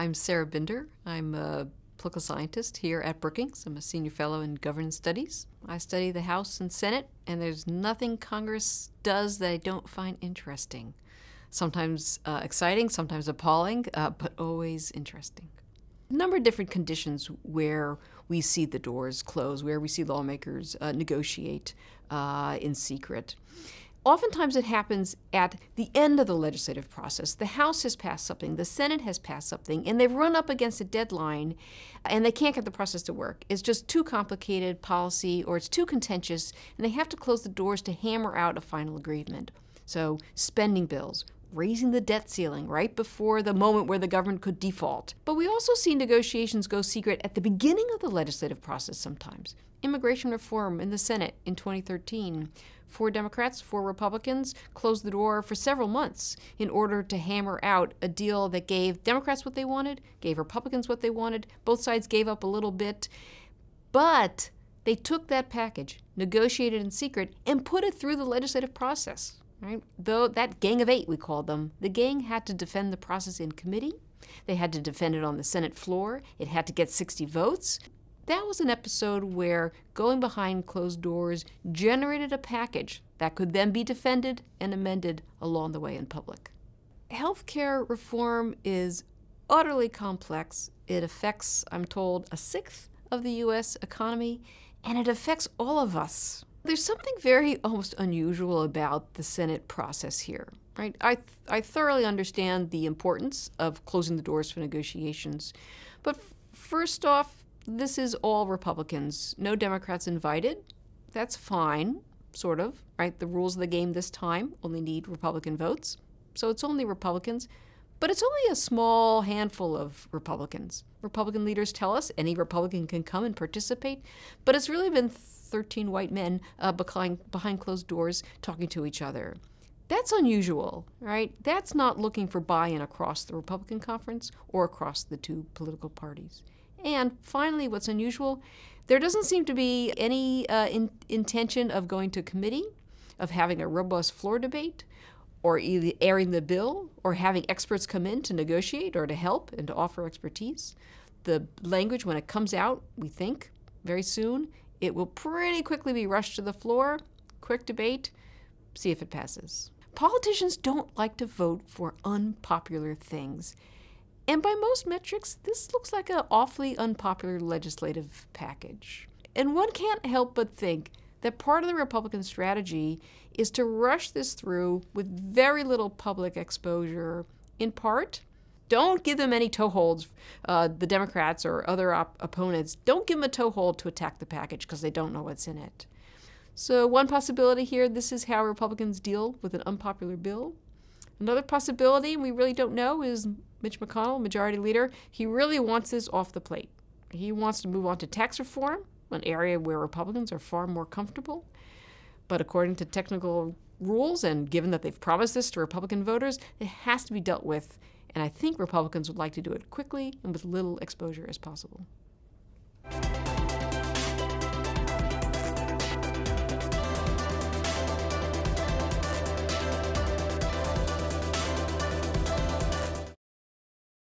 I'm Sarah Binder. I'm a political scientist here at Brookings. I'm a senior fellow in governance studies. I study the House and Senate, and there's nothing Congress does that I don't find interesting. Sometimes exciting, sometimes appalling, but always interesting. A number of different conditions where we see the doors close, where we see lawmakers negotiate in secret. Oftentimes it happens at the end of the legislative process. The House has passed something, the Senate has passed something, and they've run up against a deadline, and they can't get the process to work. It's just too complicated policy, or it's too contentious, and they have to close the doors to hammer out a final agreement. So spending bills, raising the debt ceiling right before the moment where the government could default. But we also see negotiations go secret at the beginning of the legislative process sometimes. Immigration reform in the Senate in 2013. 4 Democrats, 4 Republicans closed the door for several months in order to hammer out a deal that gave Democrats what they wanted, gave Republicans what they wanted. Both sides gave up a little bit, but they took that package, negotiated in secret, and put it through the legislative process. Right? Though that gang of 8, we called them, the gang had to defend the process in committee. They had to defend it on the Senate floor. It had to get 60 votes. That was an episode where going behind closed doors generated a package that could then be defended and amended along the way in public. Healthcare reform is utterly complex. It affects, I'm told, 1/6 of the U.S. economy, and it affects all of us. There's something very almost unusual about the Senate process here, right? I thoroughly understand the importance of closing the doors for negotiations, but first off, this is all Republicans, no Democrats invited. That's fine, sort of, right? The rules of the game this time only need Republican votes, so it's only Republicans, but it's only a small handful of Republicans. Republican leaders tell us any Republican can come and participate, but it's really been 13 white men behind closed doors talking to each other. That's unusual, right? That's not looking for buy-in across the Republican conference or across the 2 political parties. And finally, what's unusual, there doesn't seem to be any intention of going to committee, of having a robust floor debate, or either airing the bill, or having experts come in to negotiate or to help and to offer expertise. The language, when it comes out, we think, very soon, it will pretty quickly be rushed to the floor, quick debate, see if it passes. Politicians don't like to vote for unpopular things. And by most metrics, this looks like an awfully unpopular legislative package. And one can't help but think that part of the Republican strategy is to rush this through with very little public exposure. In part, don't give them any toeholds, the Democrats or other opponents. Don't give them a toehold to attack the package because they don't know what's in it. So one possibility here, this is how Republicans deal with an unpopular bill. Another possibility, we really don't know, is Mitch McConnell, Majority Leader. He really wants this off the plate. He wants to move on to tax reform, an area where Republicans are far more comfortable. But according to technical rules, and given that they've promised this to Republican voters, it has to be dealt with. And I think Republicans would like to do it quickly and with little exposure as possible.